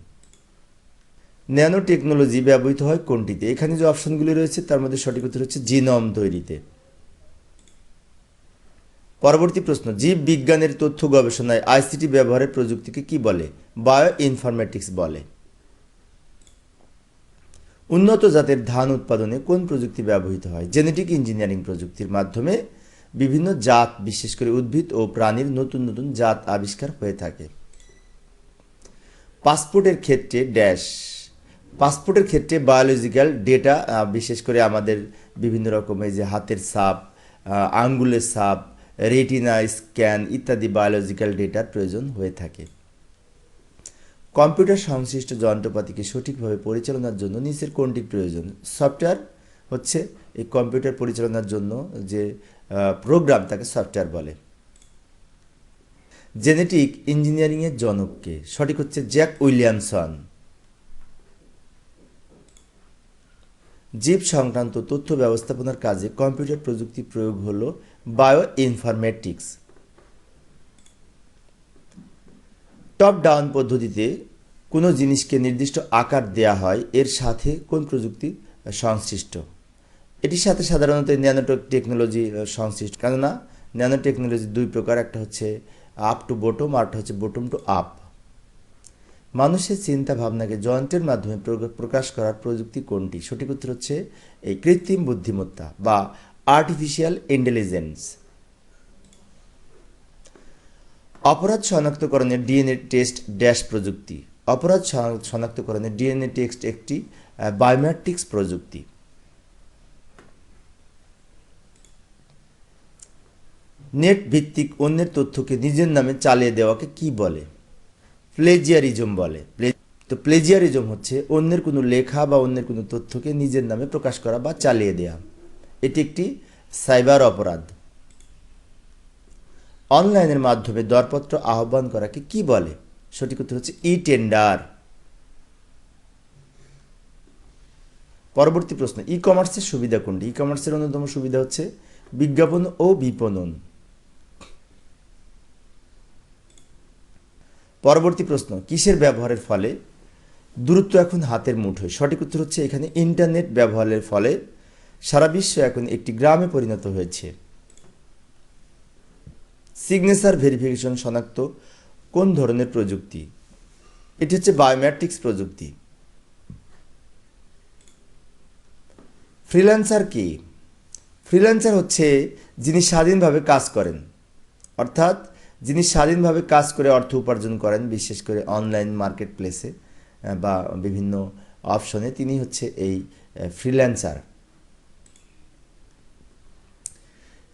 A: ন্যানো টেকনোলজি ব্যবহৃত হয় কোনটিতে? এখানে যে অপশনগুলি রয়েছে তার মধ্যে সঠিক উত্তর হচ্ছে জিনোম তৈরিতে। পরবর্তী প্রশ্ন, জীব বিজ্ঞানের তথ্য গবেষণায় আইসিটি ব্যবহারের প্রযুক্তিকে কি বলে? বায়ো ইনফরমেটিক্স বলে। উন্নত জাতের ধান উৎপাদনে কোন প্রযুক্তি ব্যবহৃত হয়? জেনেটিক ইঞ্জিনিয়ারিং প্রযুক্তির মাধ্যমে বিভিন্ন জাত, বিশেষ করে উদ্ভিদ ও প্রাণীর নতুন নতুন জাত আবিষ্কার হয়ে থাকে। পাসপোর্টের ক্ষেত্রে ড্যাশ। পাসপোর্টের ক্ষেত্রে বায়োলজিক্যাল ডেটা, বিশেষ করে আমাদের বিভিন্ন রকমের যে হাতের ছাপ, আঙ্গুলের ছাপ, রেটিনা স্ক্যান ইত্যাদি বায়োলজিক্যাল ডেটার প্রয়োজন হয়ে থাকে। কম্পিউটার সংশ্লিষ্ট যন্ত্রপাতিকে সঠিকভাবে পরিচালনার জন্য নিচের কোনটির প্রয়োজন? সফটওয়্যার হচ্ছে এই কম্পিউটার পরিচালনার জন্য যে প্রোগ্রাম, তাকে সফটওয়্যার বলে। জেনেটিক ইঞ্জিনিয়ারিংয়ের জনককে? সঠিক হচ্ছে জ্যাক উইলিয়ামসন। জীব সংক্রান্ত তথ্য ব্যবস্থাপনার কাজে কম্পিউটার প্রযুক্তি প্রয়োগ হলো বায়ো ইনফরমেটিক্স। টপ ডাউন পদ্ধতিতে কোনো জিনিসকে নির্দিষ্ট আকার দেয়া হয়, এর সাথে কোন প্রযুক্তি সংশ্লিষ্ট? এটির সাথে সাধারণত ন্যানো টেকনোলজি সংশ্লিষ্ট, কেননা ন্যানো টেকনোলজি দুই প্রকার, একটা হচ্ছে আপ টু বটম, আরটা হচ্ছে বটম টু আপ। মানুষের চিন্তা ভাবনাকে যন্ত্রের মাধ্যমে প্রকাশ করার প্রযুক্তি কোনটি? সঠিক উত্তর হচ্ছে এই কৃত্রিম বুদ্ধিমত্তা বা আর্টিফিশিয়াল ইন্টেলিজেন্স। অপরাধ শনাক্তকরণের ডিএনএ টেস্ট ড্যাশ প্রযুক্তি। অপরাধ শনাক্তকরণের ডিএনএ টেস্ট একটি বায়োমেট্রিক্স প্রযুক্তি। নেট ভিত্তিক অন্যের তথ্যকে নিজের নামে চালিয়ে দেওয়াকে কি বলে? প্লেজিয়ারিজম বলে। তো প্লেজিয়ারিজম হচ্ছে অন্যের কোনো লেখা বা অন্যের কোনো তথ্যকে নিজের নামে প্রকাশ করা বা চালিয়ে দেওয়া। এটি একটি সাইবার অপরাধ। অনলাইনের মাধ্যমে দরপত্র আহ্বান করাকে কি বলে? সঠিক উত্তর হচ্ছে ই টেন্ডার। পরবর্তী প্রশ্ন, ই কমার্সের সুবিধা কোনটি? ই কমার্সের অন্যতম সুবিধা হচ্ছে বিজ্ঞাপন ও বিপণন। পরবর্তী প্রশ্ন, কিসের ব্যবহারের ফলে দূরত্ব এখন হাতের মুঠোয়? সঠিক উত্তর হচ্ছে এখানে ইন্টারনেট ব্যবহারের ফলে সারা বিশ্ব এখন একটি গ্রামে পরিণত হয়েছে। সিগনেচার ভেরিফিকেশন শনাক্ত কোন ধরনের প্রযুক্তি? এটি হচ্ছে বায়োমেট্রিক্স প্রযুক্তি। ফ্রিল্যান্সার কি? ফ্রিল্যান্সার হচ্ছে যিনি স্বাধীনভাবে কাজ করেন, অর্থাৎ যিনি স্বাধীনভাবে কাজ করে অর্থ উপার্জন করেন, বিশেষ করে অনলাইন মার্কেট প্লেসে বা বিভিন্ন অপশনে, তিনি হচ্ছে এই ফ্রিল্যান্সার।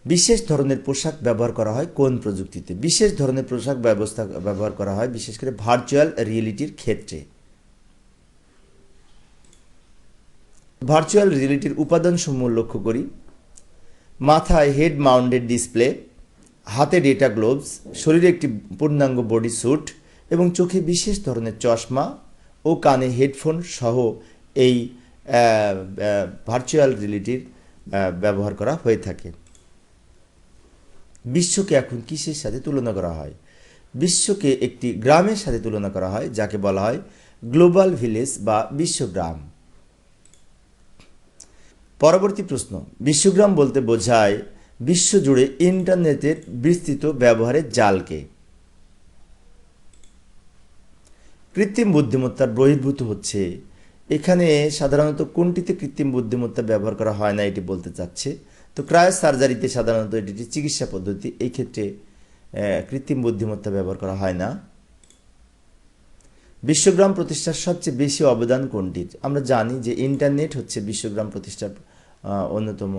A: বিশেষ ধরনের পোশাক ব্যবহার করা হয় কোন প্রযুক্তিতে? বিশেষ ধরনের পোশাক ব্যবহার করা হয় বিশেষ করে ভার্চুয়াল রিয়েলিটির ক্ষেত্রে। ভার্চুয়াল রিয়েলিটির উপাদানসমূহ লক্ষ্য করি। মাথায় হেড মাউন্টেড ডিসপ্লে, হাতে ডেটা গ্লোভস, শরীরে একটি পূর্ণাঙ্গ বডি স্যুট এবং চোখে বিশেষ ধরনের চশমা ও কানে হেডফোন সহ এই ভার্চুয়াল রিয়েলিটির ব্যবহার করা হয়ে থাকে। বিশ্বকে এখন কিসের সাথে তুলনা করা হয়? বিশ্বকে একটি গ্রামের সাথে তুলনা করা হয়, যাকে বলা হয় গ্লোবাল ভিলেজ বা বিশ্বগ্রাম। পরবর্তী প্রশ্ন, বিশ্বগ্রাম বলতে বোঝায় বিশ্বজুড়ে ইন্টারনেটের বিস্তৃত ব্যবহারের জালকে। কৃত্রিম বুদ্ধিমত্তার বহির্ভূত হচ্ছে, এখানে সাধারণত কোনটিতে কৃত্রিম বুদ্ধিমত্তা ব্যবহার করা হয় না এটি বলতে চাচ্ছে। তো ক্রায়ো সার্জারিতে সাধারণত এটি চিকিৎসা পদ্ধতি, এই ক্ষেত্রে কৃত্রিম বুদ্ধিমত্তা ব্যবহার করা হয় না। বিশ্বগ্রাম প্রতিষ্ঠার সবচেয়ে বেশি অবদান কোনটির? আমরা জানি যে ইন্টারনেট হচ্ছে বিশ্বগ্রাম প্রতিষ্ঠার অন্যতম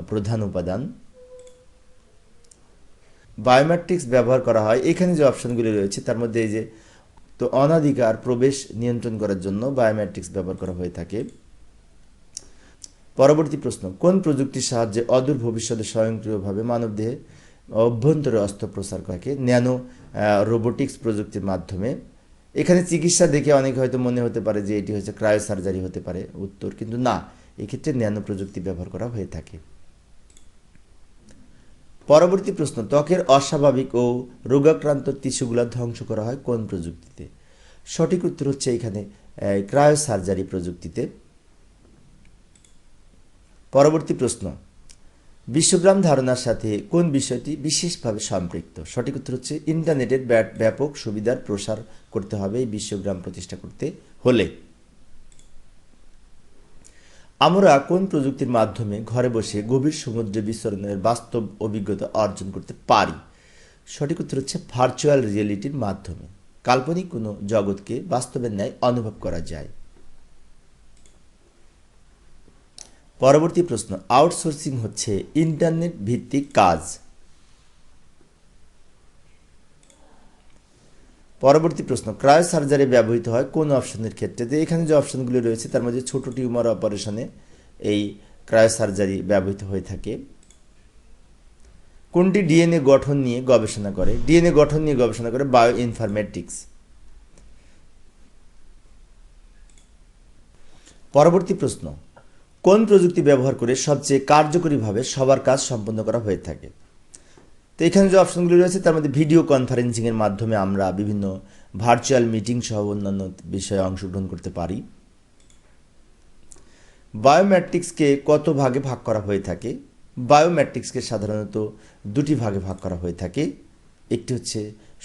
A: প্রধান উপাদান। বায়োমেট্রিক্স ব্যবহার করা হয়, এখানে যে অপশনগুলি রয়েছে তার মধ্যে এই যে, তো অনাধিকার প্রবেশ নিয়ন্ত্রণ করার জন্য বায়োমেট্রিক্স ব্যবহার করা হয়ে থাকে। পরবর্তী প্রশ্ন, কোন প্রযুক্তির সাহায্যে অদূর ভবিষ্যতে স্বয়ংক্রিয়ভাবে মানবদেহে অভ্যন্তরে অস্ত্রোপচার করে? ন্যানো রোবোটিক্স প্রযুক্তির মাধ্যমে। এখানে চিকিৎসা দেখে অনেক হয়তো মনে হতে পারে যে এটি হচ্ছে ক্রায়ো সার্জারি হতে পারে উত্তর, কিন্তু না, এক্ষেত্রে ন্যানো প্রযুক্তি ব্যবহার করা হয়ে থাকে। পরবর্তী প্রশ্ন, ত্বকের অস্বাভাবিক ও রোগাক্রান্ত টিস্যুগুলো ধ্বংস করা হয় কোন প্রযুক্তিতে? সঠিক উত্তর হচ্ছে এখানে ক্রায়ো সার্জারি প্রযুক্তিতে। পরবর্তী প্রশ্ন, বিশ্বগ্রাম ধারণার সাথে কোন বিষয়টি বিশেষভাবে সম্পৃক্ত? সঠিক উত্তর হচ্ছে ইন্টারনেটের ব্যাপক সুবিধার প্রসার করতে হবে এই বিশ্বগ্রাম প্রতিষ্ঠা করতে হলে। আমরা কোন প্রযুক্তির মাধ্যমে ঘরে বসে গভীর সমুদ্রে বিচরণের বাস্তব অভিজ্ঞতা অর্জন করতে পারি? সঠিক উত্তর হচ্ছে ভার্চুয়াল রিয়েলিটির মাধ্যমে কাল্পনিক কোনো জগৎকে বাস্তবের ন্যায় অনুভব করা যায়। পরবর্তী প্রশ্ন, আউটসোর্সিং হচ্ছে ইন্টারনেট ভিত্তিক কাজ। পরবর্তী প্রশ্ন, ক্রায়ো সার্জারি ব্যবহৃত হয় কোন অপশনের ক্ষেত্রে? তো এখানে যে অপশনগুলো রয়েছে তার মধ্যে ছোট টিউমার অপারেশনে এই ক্রায়ো সার্জারি ব্যবহৃত হয়ে থাকে। কোনটি ডিএনএ গঠন নিয়ে গবেষণা করে? ডিএনএ গঠন নিয়ে গবেষণা করে বায়ো ইনফরমেটিক্স। পরবর্তী প্রশ্ন, কোন প্রযুক্তি ব্যবহার করে সবচেয়ে কার্যকরীভাবে সবার কাজ সম্পন্ন করা হয়ে থাকে? তো এখানে যে অপশনগুলি রয়েছে তার মধ্যে ভিডিও কনফারেন্সিংয়ের মাধ্যমে আমরা বিভিন্ন ভার্চুয়াল মিটিং সহ অন্যান্য বিষয়ে অংশগ্রহণ করতে পারি। বায়োমেট্রিক্সকে কত ভাগে ভাগ করা হয়ে থাকে? বায়োমেট্রিক্সকে সাধারণত দুটি ভাগে ভাগ করা হয়ে থাকে। একটি হচ্ছে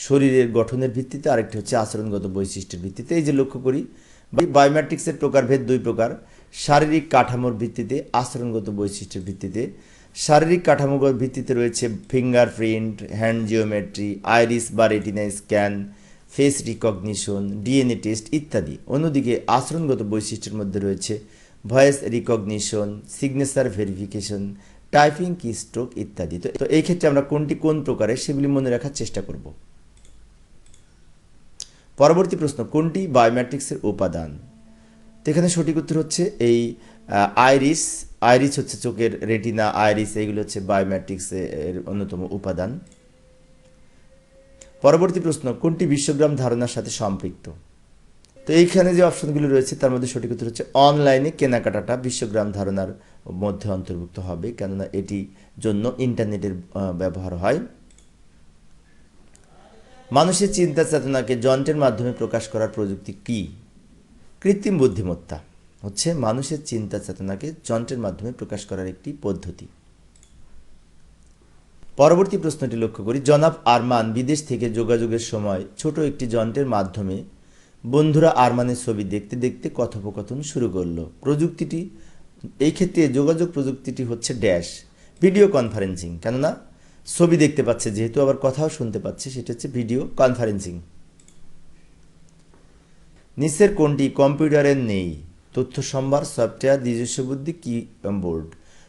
A: শরীরের গঠনের ভিত্তিতে, আরেকটি হচ্ছে আচরণগত বৈশিষ্ট্যের ভিত্তিতে। এই যে লক্ষ্য করি বায়োমেট্রিক্সের প্রকারভেদ দুই প্রকার, শারীরিক কাঠামোর ভিত্তিতে, আচরণগত বৈশিষ্ট্যের ভিত্তিতে। শারীরিক কাঠামোর ভিত্তিতে রয়েছে ফিঙ্গারপ্রিন্ট, হ্যান্ড জিওমেট্রি, আইরিস বা retina scan, face recognition, DNA test ইত্যাদি। অন্যদিকে আচরণগত বৈশিষ্ট্যের মধ্যে রয়েছে voice recognition, signature verification, typing keystroke ইত্যাদি। তো এই ক্ষেত্রে আমরা কোনটি কোন প্রকারের সেগুলি মনে রাখার চেষ্টা করব। পরবর্তী প্রশ্ন, কোনটি বায়োমেট্রিক্সের উপাদান? তো এখানে সঠিক উত্তর হচ্ছে এই আইরিস। আইরিস হচ্ছে চোখের রেটিনা, আইরিস এইগুলো হচ্ছে বায়োমেট্রিক্সের অন্যতম উপাদান। পরবর্তী প্রশ্ন, কোনটি বিশ্বগ্রাম ধারণার সাথে সম্পৃক্ত? তো এইখানে যে অপশনগুলো রয়েছে তার মধ্যে সঠিক উত্তর হচ্ছে অনলাইনে কেনাকাটাটা বিশ্বগ্রাম ধারণার মধ্যে অন্তর্ভুক্ত হবে, কেননা এটি জন্য ইন্টারনেটের ব্যবহার হয়। মানুষের চিন্তা চেতনাকে যন্ত্রের মাধ্যমে প্রকাশ করার প্রযুক্তি কি? কৃত্রিম বুদ্ধিমত্তা হচ্ছে মানুষের চিন্তা চেতনাকে যন্ত্রের মাধ্যমে প্রকাশ করার একটি পদ্ধতি। পরবর্তী প্রশ্নটি লক্ষ্য করি, জনাব আরমান বিদেশ থেকে যোগাযোগের সময় ছোট একটি যন্ত্রের মাধ্যমে বন্ধুরা আরমানের ছবি দেখতে দেখতে কথোপকথন শুরু করলো। প্রযুক্তিটি, এই ক্ষেত্রে যোগাযোগ প্রযুক্তিটি হচ্ছে ড্যাশ ভিডিও কনফারেন্সিং, কেননা ছবি দেখতে পাচ্ছে যেহেতু, আবার কথাও শুনতে পাচ্ছে, সেটা হচ্ছে ভিডিও কনফারেন্সিং। নিচের কোনটি কম্পিউটারের নেই? তথ্য সম্ভার, সফটওয়্যার, নিজস্ব বুদ্ধি, কিবোর্ড।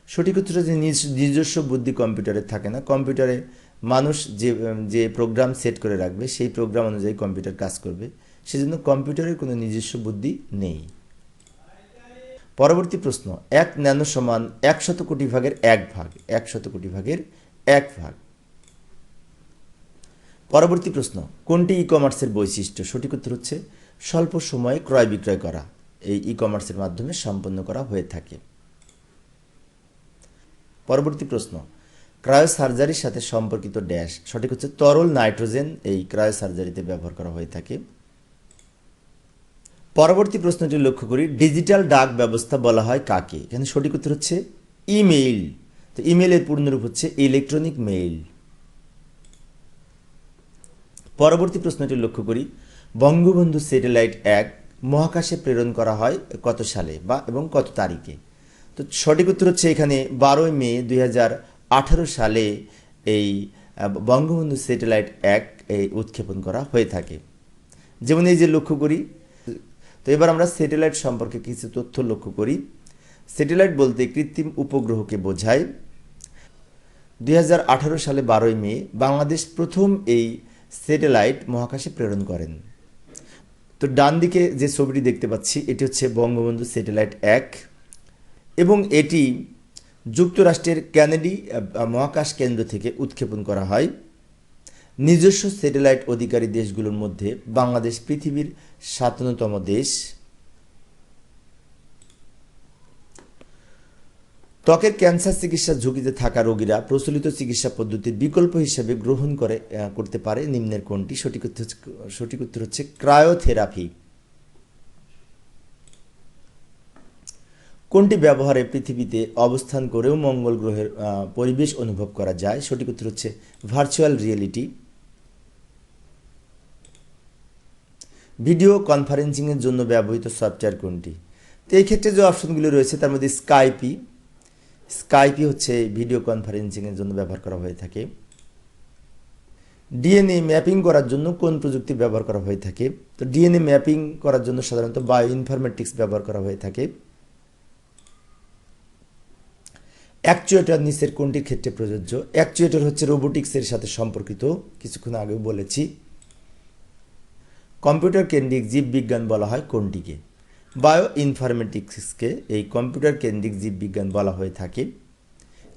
A: সঠিক উত্তর হচ্ছে নিজস্ব বুদ্ধি কম্পিউটারে থাকে না। কম্পিউটারে মানুষ যে প্রোগ্রাম সেট করে রাখবে সেই প্রোগ্রাম অনুযায়ী কম্পিউটার কাজ করবে, সেজন্য কম্পিউটারের কোনো নিজস্ব বুদ্ধি নেই। পরবর্তী প্রশ্ন, 1 ন্যানো সমান 100 কোটি ভাগের 1 ভাগ। 100 কোটি ভাগের 1 ভাগ। পরবর্তী প্রশ্ন, কোনটি ই কমার্সের বৈশিষ্ট্য? সঠিক উত্তর হচ্ছে স্বল্প সময়ে ক্রয় বিক্রয় করা এই ই কমার্সের মাধ্যমে সম্পন্ন করা হয়ে থাকে। পরবর্তী প্রশ্ন, ক্রায়ো সার্জারির সাথে সম্পর্কিত ড্যাশ। সঠিক হচ্ছে তরল নাইট্রোজেন এই ক্রায়ো সার্জারিতে ব্যবহার করা হয়ে থাকে। পরবর্তী প্রশ্নটি লক্ষ্য করি, ডিজিটাল ডাক ব্যবস্থা বলা হয় কাকে? এখানে সঠিক উত্তর হচ্ছে ইমেইল। তো ইমেইলের পূর্ণরূপ হচ্ছে ইলেকট্রনিক মেইল। পরবর্তী প্রশ্নটি লক্ষ্য করি, বঙ্গবন্ধু স্যাটেলাইট 1 মহাকাশে প্রেরণ করা হয় কত সালে এবং কত তারিখে? তো সঠিক উত্তর হচ্ছে এখানে 12 মে 2018 সালে এই বঙ্গবন্ধু স্যাটেলাইট 1 এই উৎক্ষেপণ করা হয়ে থাকে। যেমন এই যে লক্ষ্য করি, তো এবার আমরা স্যাটেলাইট সম্পর্কে কিছু তথ্য লক্ষ্য করি। স্যাটেলাইট বলতে কৃত্রিম উপগ্রহকে বোঝায়। 2018 সালে 12 মে বাংলাদেশ প্রথম এই স্যাটেলাইট মহাকাশে প্রেরণ করেন। তো ডান দিকে যে ছবিটি দেখতে পাচ্ছি এটি হচ্ছে বঙ্গবন্ধু স্যাটেলাইট 1 এবং এটি যুক্তরাষ্ট্রের কেনেডি মহাকাশ কেন্দ্র থেকে উৎক্ষেপণ করা হয়। নিজস্ব স্যাটেলাইট অধিকারী দেশগুলোর মধ্যে বাংলাদেশ পৃথিবীর 57তম দেশ। ত্বকের ক্যান্সার চিকিৎসার ঝুঁকিতে থাকা রোগীরা প্রচলিত চিকিৎসা পদ্ধতির বিকল্প হিসেবে গ্রহণ করতে পারে নিম্নের কোনটি? সঠিক উত্তর হচ্ছে ক্রায়োথেরাপি। কোনটি ব্যবহারে পৃথিবীতে অবস্থান করেও মঙ্গল গ্রহের পরিবেশ অনুভব করা যায়? সঠিক উত্তর হচ্ছে ভার্চুয়াল রিয়েলিটি। ভিডিও কনফারেন্সিংয়ের জন্য ব্যবহৃত সফটওয়্যার কোনটি? তো এই ক্ষেত্রে যে অপশনগুলি রয়েছে তার মধ্যে স্কাইপি হচ্ছে ভিডিও কনফারেন্সিংয়ের জন্য ব্যবহার করা হয়ে থাকে। ডিএনএ ম্যাপিং করার জন্য কোন প্রযুক্তি ব্যবহার করা হয়ে থাকে? তো ডিএনএ ম্যাপিং করার জন্য সাধারণত বায়ো ইনফরমেটিক্স ব্যবহার করা হয়ে থাকে। অ্যাকচুয়েটর নিচের কোনটির ক্ষেত্রে প্রযোজ্য? অ্যাকচুয়েটর হচ্ছে রোবোটিক্সের সাথে সম্পর্কিত, কিছুক্ষণ আগেও বলেছি। কম্পিউটার কেন্দ্রিক জীববিজ্ঞান বলা হয় কোনটিকে? বায়ো ইনফরমেটিক্সকে এই কম্পিউটার কেন্দ্রিক জীববিজ্ঞান বলা হয়ে থাকে।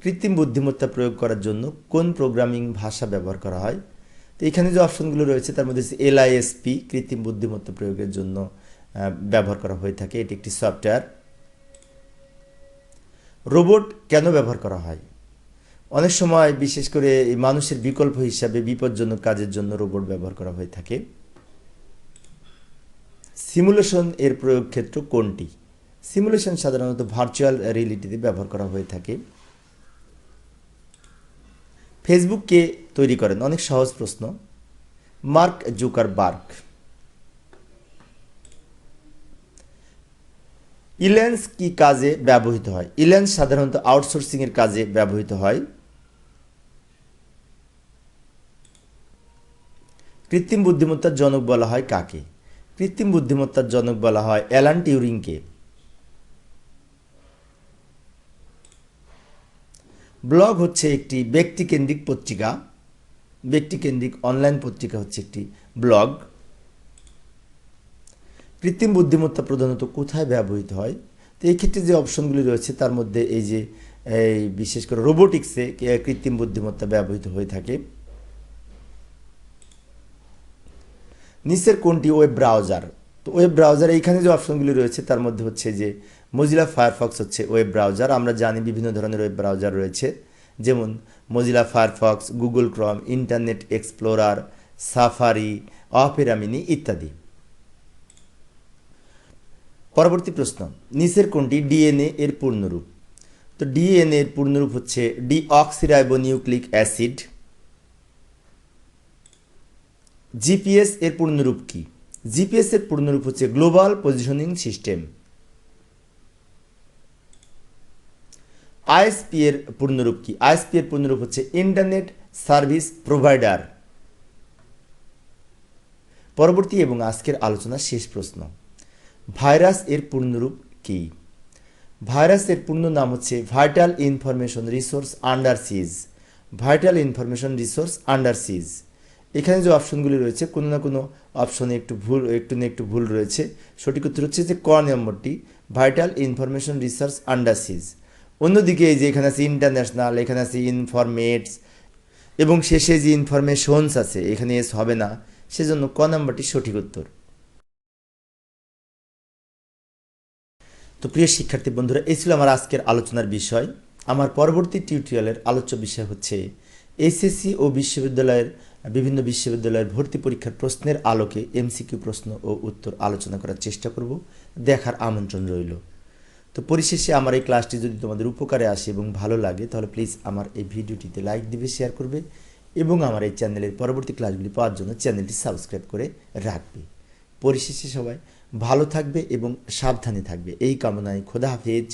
A: কৃত্রিম বুদ্ধিমত্তা প্রয়োগ করার জন্য কোন প্রোগ্রামিং ভাষা ব্যবহার করা হয়? তো এখানে যে অপশনগুলো রয়েছে তার মধ্যে এলআইএসপি কৃত্রিম বুদ্ধিমত্তা প্রয়োগের জন্য ব্যবহার করা হয়ে থাকে, এটি একটি সফটওয়্যার। রোবট কেন ব্যবহার করা হয়? অনেক সময় বিশেষ করে মানুষের বিকল্প হিসাবে বিপজ্জনক কাজের জন্য রোবট ব্যবহার করা হয়ে থাকে। সিমুলেশন এর প্রয়োগ ক্ষেত্র কোনটি? সিমুলেশন সাধারণত ভার্চুয়াল রিয়েলিটিতে ব্যবহার করা হয়ে থাকে। ফেসবুক কে তৈরি করেন? অনেক সহজ প্রশ্ন, মার্ক জুকারবার্গ। ইল্যান্স কি কাজে ব্যবহৃত হয়? ইল্যান্স সাধারণত আউটসোর্সিং এর কাজে ব্যবহৃত হয়। কৃত্রিম বুদ্ধিমত্তার জনক বলা হয় কাকে? কৃত্রিম বুদ্ধিমত্তার জনক বলা হয় অ্যালান টিউরিংকে। ব্লগ হচ্ছে একটি ব্যক্তিকেন্দ্রিক পত্রিকা, ব্যক্তিকেন্দ্রিক অনলাইন পত্রিকা হচ্ছে একটি ব্লগ। কৃত্রিম বুদ্ধিমত্তা প্রধানত কোথায় ব্যবহৃত হয়? তো এই ক্ষেত্রে যে অপশনগুলি রয়েছে তার মধ্যে এই বিশেষ করে রোবোটিক্সে কৃত্রিম বুদ্ধিমত্তা ব্যবহৃত হয়ে থাকে। নিচের কোনটি ওয়েব ব্রাউজার? তো ওয়েব ব্রাউজার এইখানে যে অপশনগুলি রয়েছে তার মধ্যে হচ্ছে যে মজিলা ফায়ারফক্স হচ্ছে ওয়েব ব্রাউজার। আমরা জানি বিভিন্ন ধরনের ওয়েব ব্রাউজার রয়েছে, যেমন Mozilla Firefox, Google Chrome, internet explorer, safari, Opera mini ইত্যাদি। পরবর্তী প্রশ্ন, নিচের কোনটি ডিএনএ এর পূর্ণরূপ? তো ডিএনএ এর পূর্ণরূপ হচ্ছে ডিঅক্সিরাইবোনিউক্লিক অ্যাসিড। জিপিএস এর পূর্ণরূপ কি? জিপিএস এর পূর্ণরূপ হচ্ছে গ্লোবাল পজিশনিং সিস্টেম। আইএসপি এর পূর্ণরূপ কি? আইএসপি এর পূর্ণরূপ হচ্ছে ইন্টারনেট সার্ভিস প্রোভাইডার। পরবর্তী এবং আজকের আলোচনার শেষ প্রশ্ন, ভাইরাস এর পূর্ণরূপ কি? ভাইরাস এর পূর্ণ নাম হচ্ছে ভাইটাল ইনফরমেশন রিসোর্স আন্ডার সিজ। ভাইটাল ইনফরমেশন রিসোর্স আন্ডার সিজ। এখানে যে অপশনগুলি রয়েছে কোনো না কোনো অপশনে একটু ভুল রয়েছে। সঠিক উত্তর হচ্ছে যে ক নম্বরটি, ভাইটাল ইনফরমেশন রিসার্চ আন্ডার সিজ। অন্যদিকে এই যে এখানে আছে ইন্টারন্যাশনাল, এখানে আছে ইনফরমেটস এবং শেষে যে ইনফরমেশনস আছে এখানে এস হবে না, সেজন্য ক নম্বরটি সঠিক উত্তর। তো প্রিয় শিক্ষার্থী বন্ধুরা, এই ছিল আমার আজকের আলোচনার বিষয়। আমার পরবর্তী টিউটোরিয়ালের আলোচ্য বিষয় হচ্ছে এইচএসসি ও বিভিন্ন বিশ্ববিদ্যালয়ের ভর্তি পরীক্ষার প্রশ্নের আলোকে এমসিকিউ প্রশ্ন ও উত্তর আলোচনা করার চেষ্টা করব। দেখার আমন্ত্রণ রইল। তো পরিশেষে আমার এই ক্লাসটি যদি তোমাদের উপকারে আসে এবং ভালো লাগে তাহলে প্লিজ আমার এই ভিডিওটিতে লাইক দিবে, শেয়ার করবে এবং আমার এই চ্যানেলের পরবর্তী ক্লাসগুলি পাওয়ার জন্য চ্যানেলটি সাবস্ক্রাইব করে রাখবে। পরিশেষে সবাই ভালো থাকবে এবং সাবধানে থাকবে এই কামনায় খোদা হাফেজ।